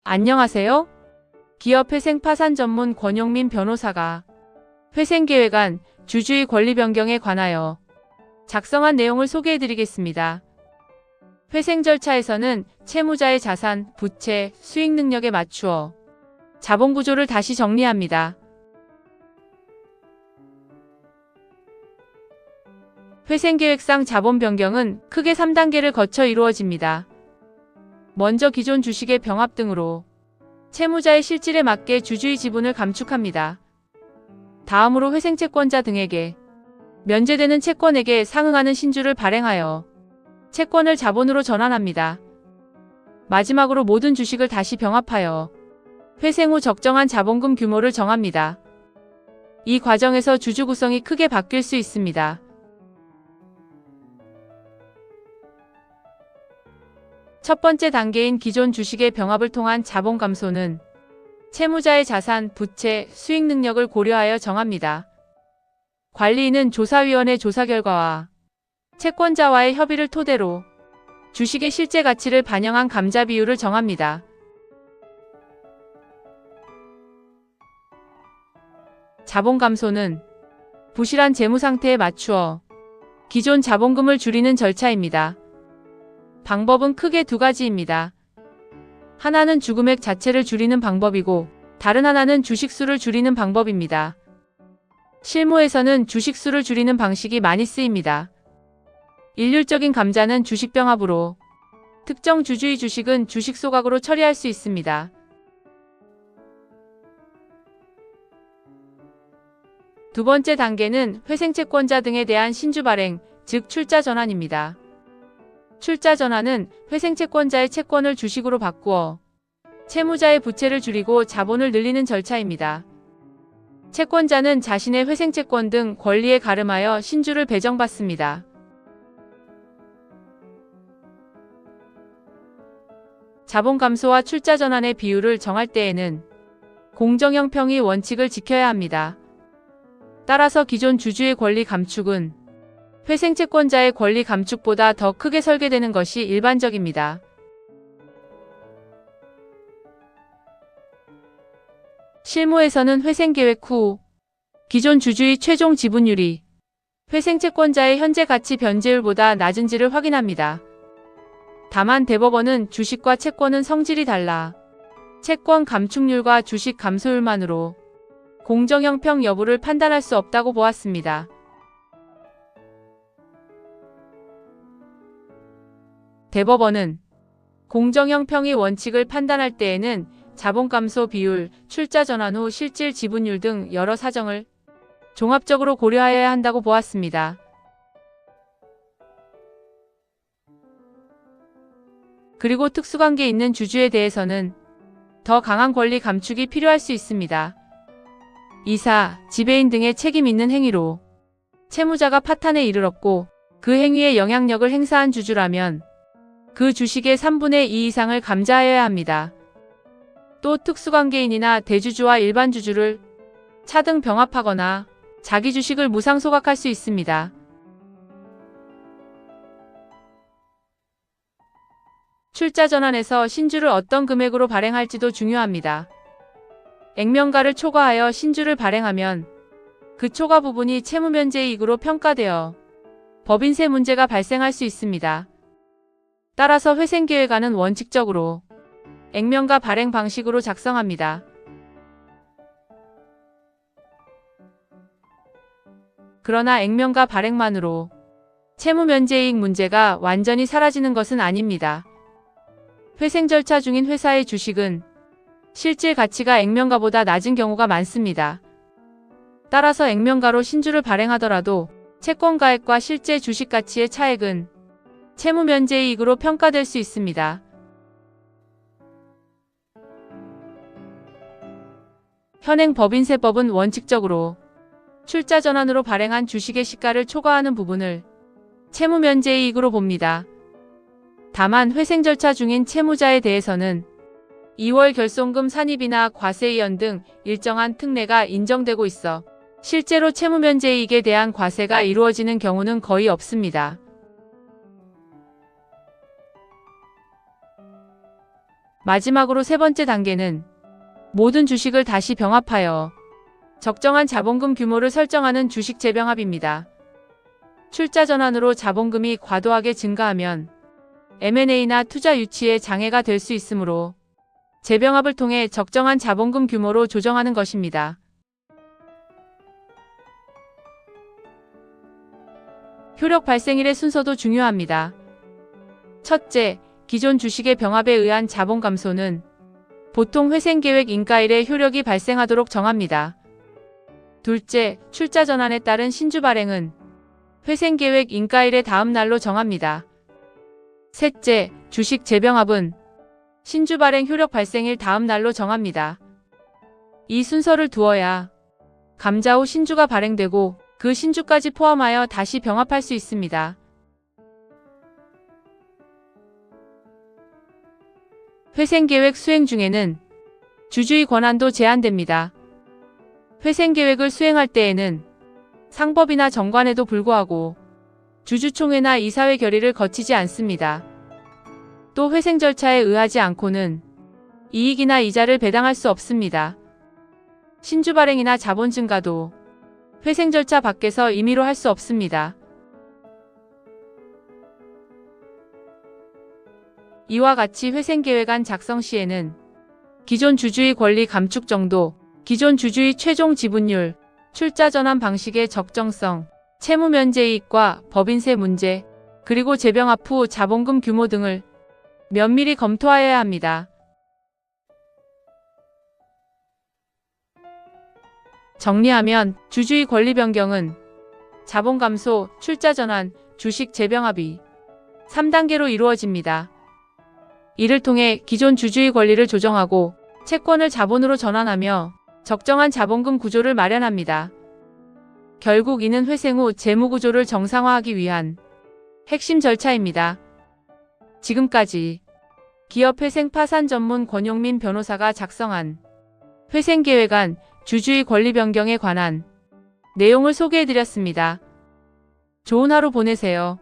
안녕하세요. 기업 회생 파산 전문 권용민 변호사가 회생계획안 주주의 권리 변경에 관하여 작성한 내용을 소개해드리겠습니다. 회생 절차에서는 채무자의 자산, 부채, 수익 능력에 맞추어 자본 구조를 다시 정리합니다. 회생계획상 자본 변경은 크게 3단계를 거쳐 이루어집니다. 먼저 기존 주식의 병합 등으로 채무자의 실질에 맞게 주주의 지분을 감축합니다. 다음으로 회생채권자 등에게 면제되는 채권액에 상응하는 신주를 발행하여 채권을 자본으로 전환합니다. 마지막으로 모든 주식을 다시 병합하여 회생 후 적정한 자본금 규모를 정합니다. 이 과정에서 주주 구성이 크게 바뀔 수 있습니다. 첫 번째 단계인 기존 주식의 병합을 통한 자본 감소는 채무자의 자산, 부채, 수익 능력을 고려하여 정합니다. 관리인은 조사위원회 조사 결과와 채권자와의 협의를 토대로 주식의 실제 가치를 반영한 감자 비율을 정합니다. 자본 감소는 부실한 재무 상태에 맞추어 기존 자본금을 줄이는 절차입니다. 방법은 크게 두 가지입니다. 하나는 주금액 자체를 줄이는 방법이고 다른 하나는 주식수를 줄이는 방법입니다. 실무에서는 주식수를 줄이는 방식이 많이 쓰입니다. 일률적인 감자는 주식병합으로, 특정 주주의 주식은 주식소각으로 처리할 수 있습니다. 두 번째 단계는 회생채권자 등에 대한 신주 발행, 즉 출자 전환입니다. 출자 전환은 회생채권자의 채권을 주식으로 바꾸어 채무자의 부채를 줄이고 자본을 늘리는 절차입니다. 채권자는 자신의 회생채권 등 권리에 가름하여 신주를 배정받습니다. 자본 감소와 출자 전환의 비율을 정할 때에는 공정형평의 원칙을 지켜야 합니다. 따라서 기존 주주의 권리 감축은 회생채권자의 권리 감축보다 더 크게 설계되는 것이 일반적입니다. 실무에서는 회생계획 후 기존 주주의 최종 지분율이 회생채권자의 현재 가치 변제율보다 낮은지를 확인합니다. 다만 대법원은 주식과 채권은 성질이 달라 채권 감축률과 주식 감소율만으로 공정형평 여부를 판단할 수 없다고 보았습니다. 대법원은 공정형평의 원칙을 판단할 때에는 자본감소 비율, 출자 전환 후 실질 지분율 등 여러 사정을 종합적으로 고려하여야 한다고 보았습니다. 그리고 특수관계 있는 주주에 대해서는 더 강한 권리 감축이 필요할 수 있습니다. 이사, 지배인 등의 책임 있는 행위로 채무자가 파탄에 이르렀고 그 행위에 영향력을 행사한 주주라면 그 주식의 3분의 2 이상을 감자하여야 합니다. 또 특수관계인이나 대주주와 일반 주주를 차등 병합하거나 자기 주식을 무상 소각할 수 있습니다. 출자 전환에서 신주를 어떤 금액으로 발행할지도 중요합니다. 액면가를 초과하여 신주를 발행하면 그 초과 부분이 채무면제이익으로 평가되어 법인세 문제가 발생할 수 있습니다. 따라서 회생계획안은 원칙적으로 액면가 발행 방식으로 작성합니다. 그러나 액면가 발행만으로 채무면제이익 문제가 완전히 사라지는 것은 아닙니다. 회생 절차 중인 회사의 주식은 실질 가치가 액면가보다 낮은 경우가 많습니다. 따라서 액면가로 신주를 발행하더라도 채권가액과 실제 주식 가치의 차액은 채무면제이익으로 평가될 수 있습니다. 현행 법인세법은 원칙적으로 출자 전환으로 발행한 주식의 시가를 초과하는 부분을 채무면제이익으로 봅니다. 다만 회생 절차 중인 채무자에 대해서는 2월 결손금 산입이나 과세이연 등 일정한 특례가 인정되고 있어 실제로 채무면제이익에 대한 과세가 이루어지는 경우는 거의 없습니다. 마지막으로 세 번째 단계는 모든 주식을 다시 병합하여 적정한 자본금 규모를 설정하는 주식 재병합입니다. 출자 전환으로 자본금이 과도하게 증가하면 M&A나 투자 유치에 장애가 될 수 있으므로 재병합을 통해 적정한 자본금 규모로 조정하는 것입니다. 효력 발생일의 순서도 중요합니다. 첫째, 기존 주식의 병합에 의한 자본 감소는 보통 회생계획 인가일에 효력이 발생하도록 정합니다. 둘째, 출자 전환에 따른 신주 발행은 회생계획 인가일의 다음 날로 정합니다. 셋째, 주식 재병합은 신주 발행 효력 발생일 다음 날로 정합니다. 이 순서를 두어야 감자 후 신주가 발행되고 그 신주까지 포함하여 다시 병합할 수 있습니다. 회생계획 수행 중에는 주주의 권한도 제한됩니다. 회생계획을 수행할 때에는 상법이나 정관에도 불구하고 주주총회나 이사회 결의를 거치지 않습니다. 또 회생 절차에 의하지 않고는 이익이나 이자를 배당할 수 없습니다. 신주 발행이나 자본 증가도 회생 절차 밖에서 임의로 할 수 없습니다. 이와 같이 회생계획안 작성 시에는 기존 주주의 권리 감축 정도, 기존 주주의 최종 지분율, 출자 전환 방식의 적정성, 채무 면제 이익과 법인세 문제, 그리고 재병합 후 자본금 규모 등을 면밀히 검토하여야 합니다. 정리하면 주주의 권리 변경은 자본 감소, 출자 전환, 주식 재병합이 3단계로 이루어집니다. 이를 통해 기존 주주의 권리를 조정하고 채권을 자본으로 전환하며 적정한 자본금 구조를 마련합니다. 결국 이는 회생 후 재무 구조를 정상화하기 위한 핵심 절차입니다. 지금까지 기업회생 파산 전문 권용민 변호사가 작성한 회생계획안 주주의 권리 변경에 관한 내용을 소개해드렸습니다. 좋은 하루 보내세요.